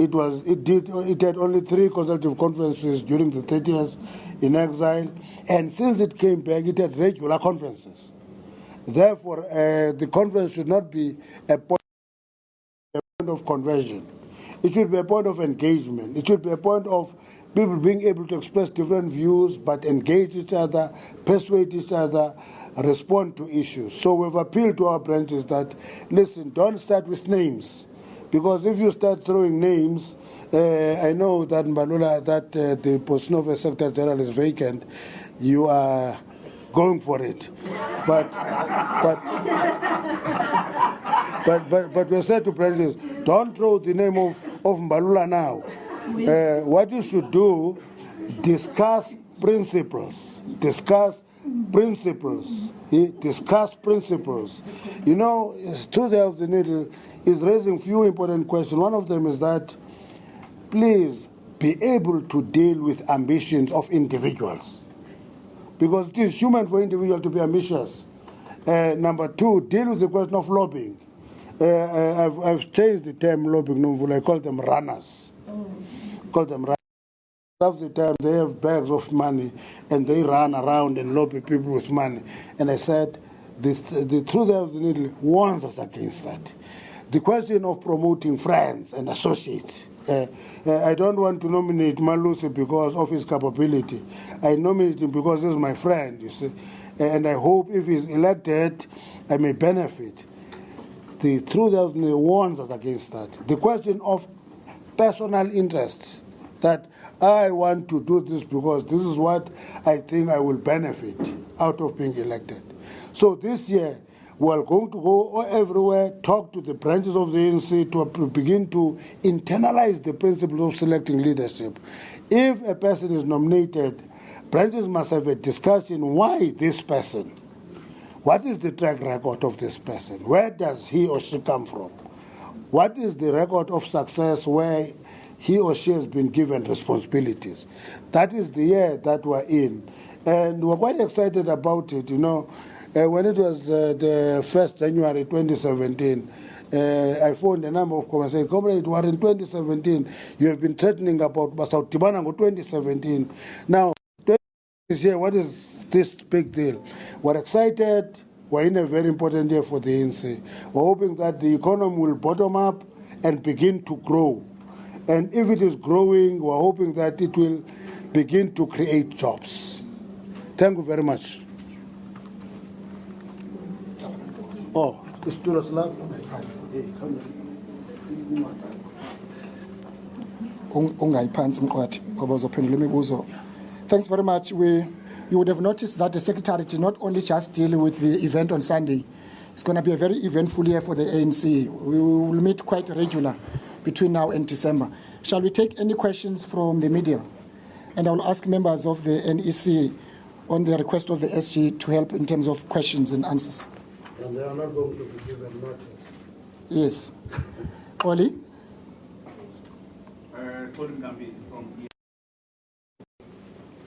It had only 3 consultative conferences during the 30 years in exile, and since it came back, it had regular conferences. Therefore, the conference should not be a point of conversion. It should be a point of engagement. It should be a point of people being able to express different views, but engage each other, persuade each other, respond to issues. So we've appealed to our branches that, listen, don't start with names, because if you start throwing names, I know that Mbalula, that the position of a Secretary General is vacant. You are going for it, but we said to branches, don't throw the name of Mbalula now. What you should do, discuss principles. Discuss principles. You know, Truth of the Needle is raising few important questions. One of them is that, please be able to deal with ambitions of individuals, because it is human for individuals to be ambitious. Number 2, deal with the question of lobbying. I've changed the term lobbying. I call them runners. Half the time they have bags of money and they run around and lobby people with money. And I said, the Truth of the Needle warns us against that. The question of promoting friends and associates. I don't want to nominate Malusi because of his capability. I nominate him because he's my friend, you see. And I hope if he's elected, I may benefit. The Truth of the Needle warns us against that. The question of personal interests, that I want to do this because this is what I think I will benefit out of being elected. So this year, we're going to go everywhere, talk to the branches of the ANC to begin to internalize the principles of selecting leadership. If a person is nominated, branches must have a discussion, why this person? What is the track record of this person? Where does he or she come from? What is the record of success where he or she has been given responsibilities? That is the year that we're in. And we're quite excited about it, you know. When it was the 1st January 2017, I phoned a number of comrades and said, Comrade, we're in 2017. You have been threatening about Basau Tibanango 2017. Now, this year, what is this big deal? We're excited. We're in a very important year for the ANC. We're hoping that the economy will bottom up and begin to grow. And if it is growing, we're hoping that it will begin to create jobs. Thank you very much. Oh, it's Turaslav. Hey, come here. Thanks very much. You would have noticed that the Secretary did not only just deal with the event on Sunday. It's going to be a very eventful year for the ANC. We will meet quite regular between now and December. Shall we take any questions from the media? And I will ask members of the NEC on the request of the SG to help in terms of questions and answers. And they are not going to be given notice. Yes. Oli?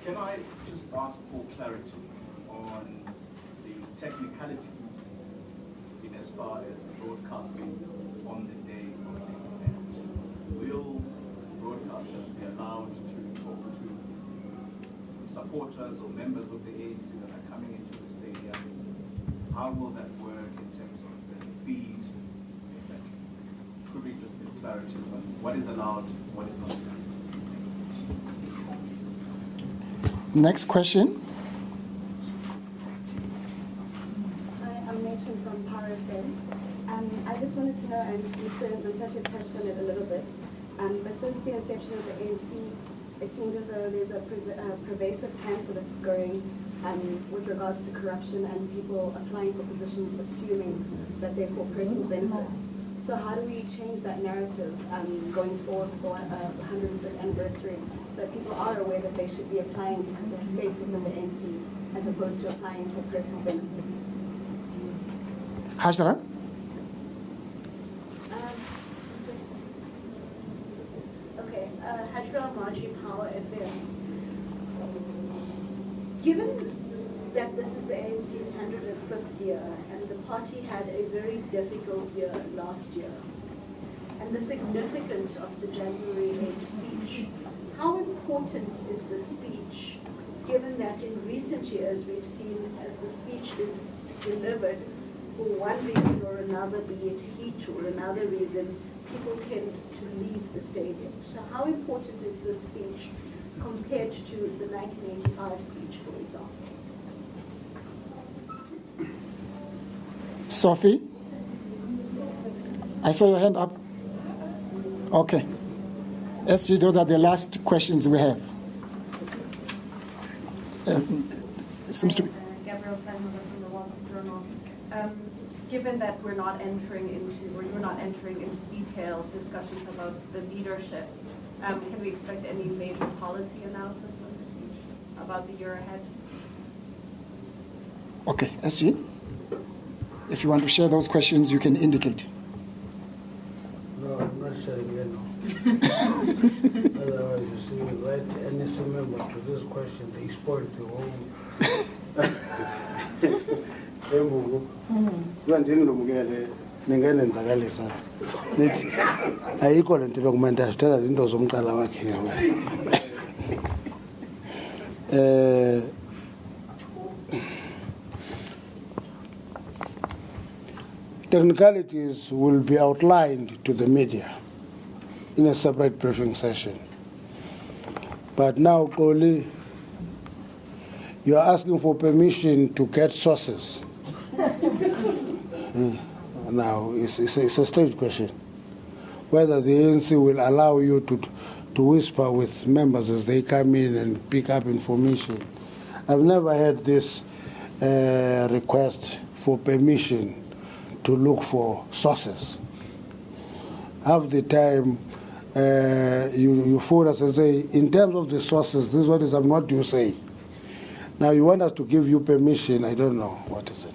Can I just ask for clarity on the technicalities in as far as broadcasting on the day of the event? Will broadcasters be allowed to talk to supporters or members of the ANC that are coming into the stadium? How will that work in terms of the feed, etc.? Could we just get clarity on what is allowed, what is not allowed? Next question. Hi, I'm Nation from Power FM. I just wanted to know, and Mr. Mantashe touched on it a little bit, but since the inception of the ANC, it seems as though there's a pervasive cancer that's growing with regards to corruption and people applying for positions assuming that they're for personal benefits. So how do we change that narrative going forward for the 105th anniversary, so that people are aware that they should be applying because they have faith within the ANC as opposed to applying for personal benefits? Hajra? Okay, Hajra Margie, Power FM. Given that this is the ANC's 105th year, and the party had a very difficult year last year, and the significance of the January 8th speech. How important is the speech, given that in recent years we've seen as the speech is delivered, for one reason or another, be it heat or another reason, people tend to leave the stadium. So how important is this speech compared to the 1985 speech, for example? Sophie? I saw your hand up. Okay. SG, those are the last questions we have. It seems to be. Gabrielle Steinhuber from the Wall Street Journal. Given that we're not entering into, or you're not entering into detailed discussions about the leadership, can we expect any major policy announcements from the speech about the year ahead? Okay, SG, if you want to share those questions, you can indicate. No, I'm not sharing any. Otherwise, you see, right, NSC member to this question, they spoiled the whole. Ndinilumkele ningenenzakalisa nithi ayikho le nto lokumenta sithela into zomqala wakhe technicalities will be outlined to the media in a separate briefing session. But now, Koli, you are asking for permission to get sources. Now, it's a strange question. Whether the ANC will allow you to whisper with members as they come in and pick up information. I've never had this request for permission to look for sources. Half the time, you phone us and say, in terms of the sources, this is what is, what do you say? Now you want us to give you permission, I don't know, what is it?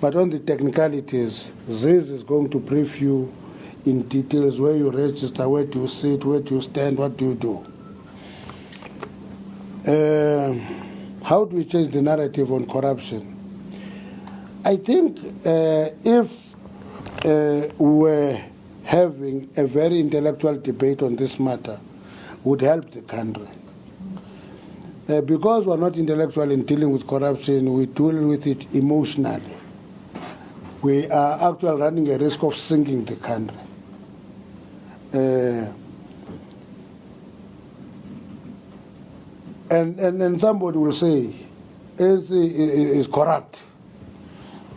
But on the technicalities, Ziz is going to brief you in details where you register, where do you sit, where do you stand, what do you do. How do we change the narrative on corruption? I think if we're having a very intellectual debate on this matter, would help the country. Because we're not intellectual in dealing with corruption, we deal with it emotionally. We are actually running a risk of sinking the country. And somebody will say, ANC is corrupt.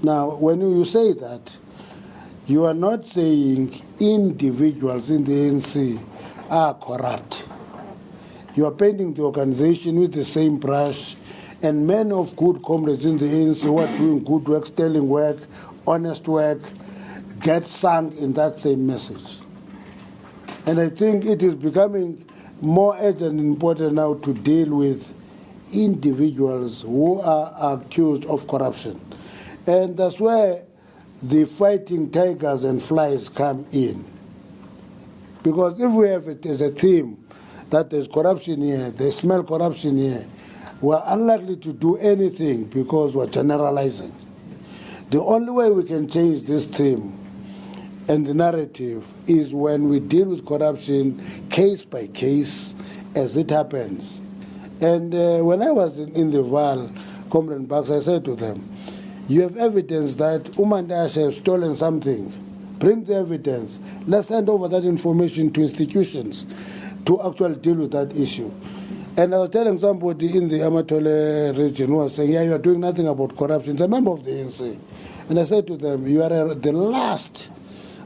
Now, when you say that, you are not saying individuals in the ANC are corrupt. You are painting the organization with the same brush, and many of good comrades in the ANC who are doing good work, sterling work, honest work, get sunk in that same message. And I think it is becoming more urgent and important now to deal with individuals who are accused of corruption. And that's where the fighting tigers and flies come in. Because if we have it as a theme that there's corruption here, they smell corruption here, we're unlikely to do anything because we're generalizing. The only way we can change this theme and the narrative is when we deal with corruption case by case as it happens. And when I was in the Val, Comrade Bucks, I said to them, you have evidence that Mantashe has stolen something. Bring the evidence. Let's hand over that information to institutions to actually deal with that issue. And I was telling somebody in the Amatole region who was saying, yeah, you are doing nothing about corruption. It's a member of the ANC. And I said to them, you are the last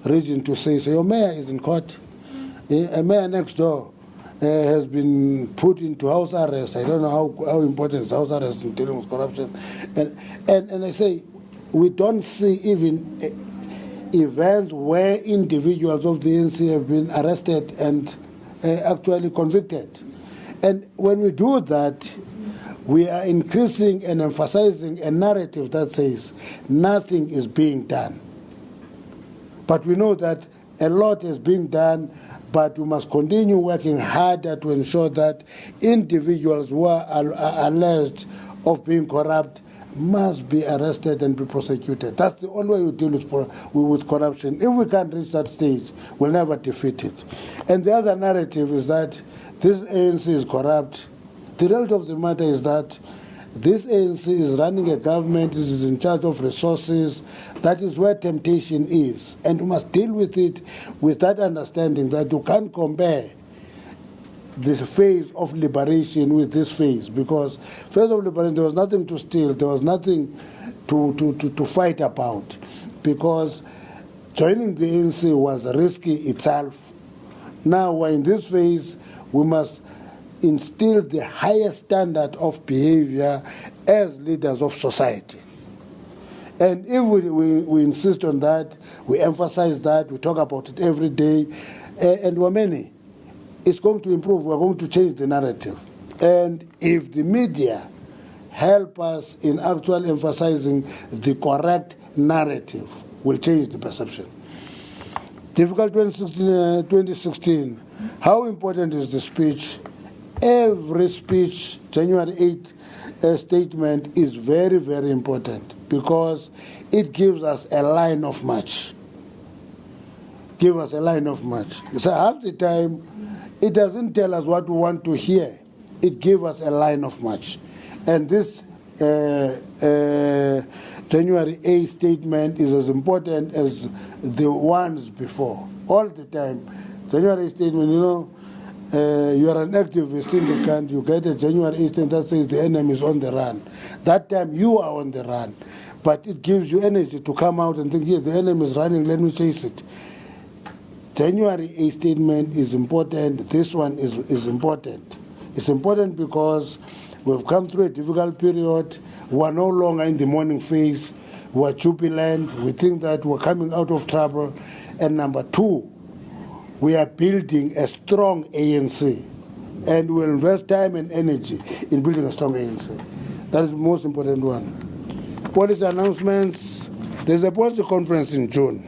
region to say, so your mayor is in court. A mayor next door has been put into house arrest. I don't know how important is house arrest in dealing with corruption. And I say, we don't see even events where individuals of the ANC have been arrested and actually convicted. And when we do that, we are increasing and emphasizing a narrative that says nothing is being done. But we know that a lot is being done, but we must continue working harder to ensure that individuals who are alleged of being corrupt must be arrested and be prosecuted. That's the only way you deal with corruption. If we can't reach that stage, we'll never defeat it. And the other narrative is that this ANC is corrupt. The reality of the matter is that this ANC is running a government, it is in charge of resources. That is where temptation is. And you must deal with it with that understanding that you can't compare this phase of liberation with this phase, because phase of liberation, there was nothing to steal, there was nothing to fight about, because joining the ANC was risky itself. Now we're in this phase, we must instill the highest standard of behavior as leaders of society. And if we insist on that, we emphasize that, we talk about it every day, and we're many, it's going to improve. We're going to change the narrative. And if the media help us in actually emphasizing the correct narrative, we'll change the perception. Difficult 2016. How important is the speech? Every speech, January 8th statement is very, very important because it gives us a line of march. Give us a line of march. So half the time, it doesn't tell us what we want to hear. It gives us a line of march. And this January 8th statement is as important as the ones before. All the time. January 8th statement, you know, you are an activist in the country, you get a January 8th statement that says the enemy is on the run. That time you are on the run. But it gives you energy to come out and think, yeah, the enemy is running, let me chase it. January 8th statement is important. This one is important. It's important because we've come through a difficult period. We're no longer in the mourning phase. We're jubilant. We think that we're coming out of trouble. And number two, we are building a strong ANC. And we'll invest time and energy in building a strong ANC. That is the most important one. Policy announcements. There's a policy conference in June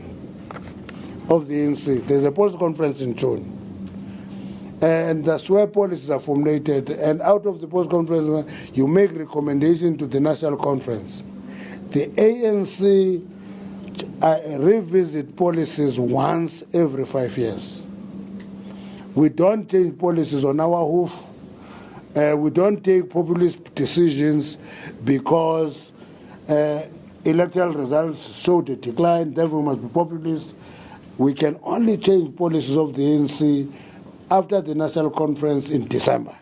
of the ANC. There's a policy conference in June. And that's where policies are formulated. And out of the policy conference, you make recommendations to the national conference. The ANC revisit policies once every 5 years. We don't change policies on our hoof. We don't take populist decisions because electoral results showed a decline, therefore we must be populist. We can only change policies of the ANC after the national conference in December.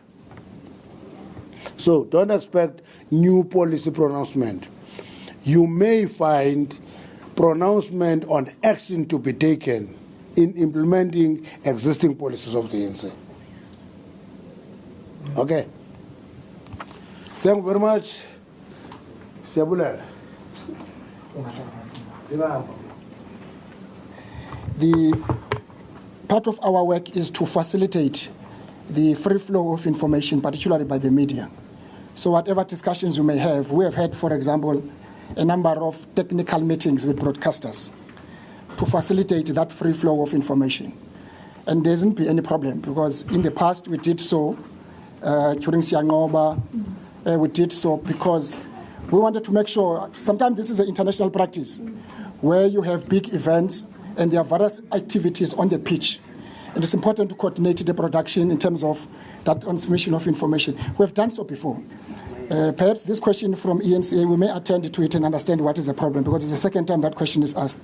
So don't expect new policy pronouncement. You may find pronouncement on action to be taken in implementing existing policies of the ANC. Okay. Thank you very much. Siabulele. The part of our work is to facilitate the free flow of information, particularly by the media. So whatever discussions you may have, we have had, for example, a number of technical meetings with broadcasters to facilitate that free flow of information. And there isn't be any problem because in the past we did so during Siangoba, we did so because we wanted to make sure, sometimes this is an international practice, where you have big events and there are various activities on the pitch. And it's important to coordinate the production in terms of that transmission of information. We have done so before. Perhaps this question from ENCA, we may attend to it and understand what is the problem, because it's the second time that question is asked.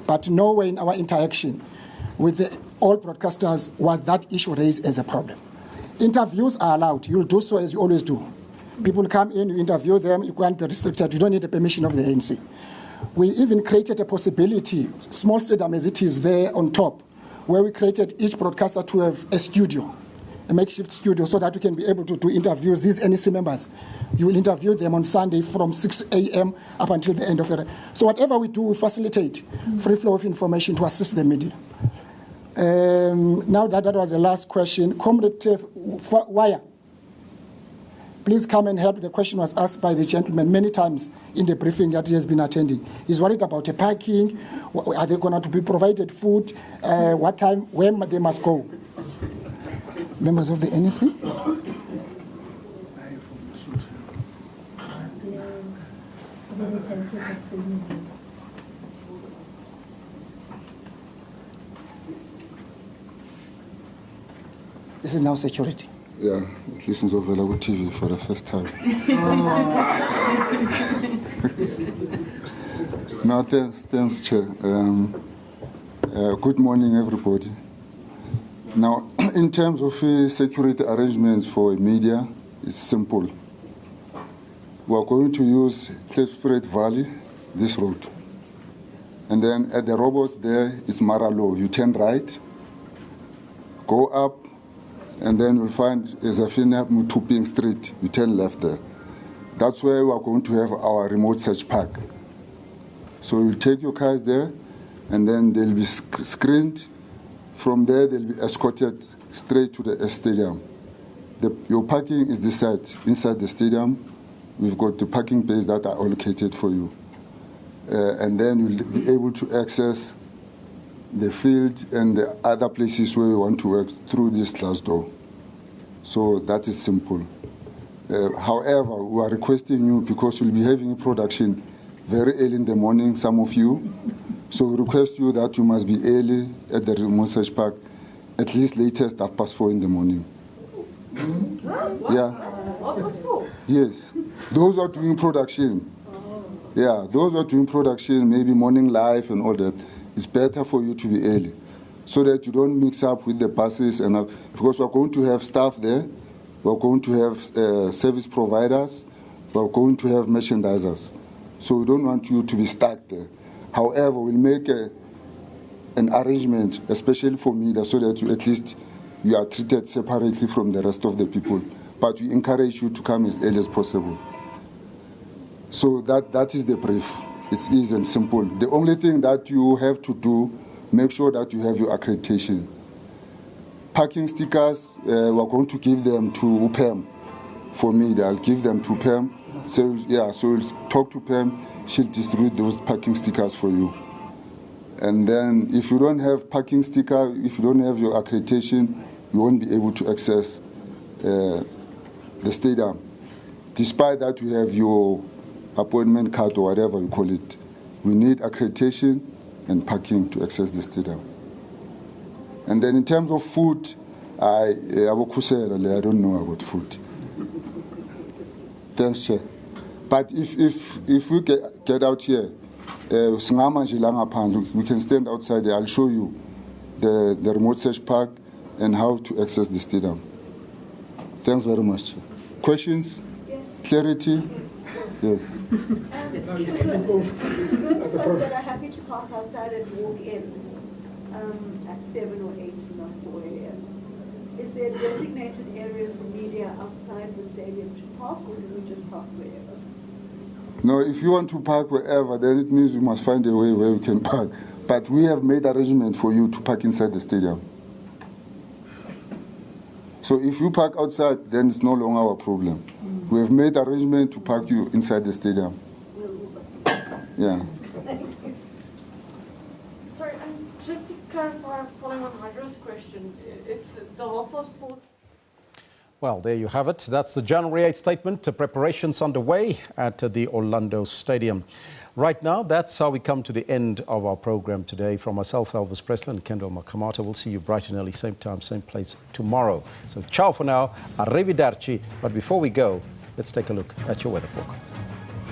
But nowhere in our interaction with all broadcasters was that issue raised as a problem. Interviews are allowed. You'll do so as you always do. People come in, you interview them, you can't be restricted, you don't need the permission of the ANC. We even created a possibility, small stadium as it is there on top, where we created each broadcaster to have a studio, a makeshift studio, so that we can be able to do interviews. These NEC members, you will interview them on Sunday from 6 a.m. up until the end of the day. So whatever we do, we facilitate free flow of information to assist the media. Now that was the last question. Comrade Wire, please come and help. The question was asked by the gentleman many times in the briefing that he has been attending. He's worried about the parking. Are they going to be provided food? What time, when they must go? Members of the NEC? This is now security. Yeah, it listens over TV for the first time. No, thanks, Chair. Good morning, everybody. Now, in terms of security arrangements for media, it's simple. We are going to use Klipspruit Valley, this road. And then at the robots there is Maralo. You turn right, go up, and then you'll find Zafina Mutuping Street. You turn left there. That's where we are going to have our remote search park. So you take your cars there, and then they'll be screened. From there, they'll be escorted straight to the stadium. Your parking is this side, inside the stadium. We've got the parking bays that are allocated for you. And then you'll be able to access the field and the other places where you want to work through this glass door. So that is simple. However, we are requesting you, because you'll be having production very early in the morning, some of you. So we request you that you must be early at the remote search park, at least latest 4:30 in the morning. Yeah. Yes. Those are doing production. Yeah, those are doing production, maybe morning live and all that. It's better for you to be early, so that you don't mix up with the buses, and because we're going to have staff there, we're going to have service providers, we're going to have merchandisers. So we don't want you to be stuck there. However, we'll make an arrangement, especially for media, so that you, at least you are treated separately from the rest of the people. But we encourage you to come as early as possible. So that is the brief. It's easy and simple. The only thing that you have to do, make sure that you have your accreditation. Parking stickers, we're going to give them to Pam. For me, I'll give them to Pam. So yeah, so we'll talk to Pam. She'll distribute those parking stickers for you. And then if you don't have parking sticker, if you don't have your accreditation, you won't be able to access the stadium. Despite that, you have your appointment card or whatever you call it. We need accreditation and parking to access the stadium. And then in terms of food, I don't know about food. Thanks, Chair. But if we get out here, we can stand outside there. I'll show you the remote search park and how to access the stadium. Thanks very much, Chair. Questions? Yes. Clarity? Yes. Those that are happy to park outside and walk in at 7 or 8 and not 4 a.m. Is there a designated area for media outside the stadium to park, or do we just park wherever? No, if you want to park wherever, then it means we must find a way where we can park. But we have made arrangement for you to park inside the stadium. So if you park outside, then it's no longer our problem. We have made arrangement to park you inside the stadium. Yeah. Sorry, just to clarify, following on Hydra's question, if the half-past 4... Well, there you have it. That's the January 8th statement. Preparations underway at the Orlando Stadium. Right now, that's how we come to the end of our program today. From myself, Elvis Presley, and Kendall Makamata, we'll see you bright and early, same time, same place tomorrow. So ciao for now. Arrivederci. But before we go, let's take a look at your weather forecast.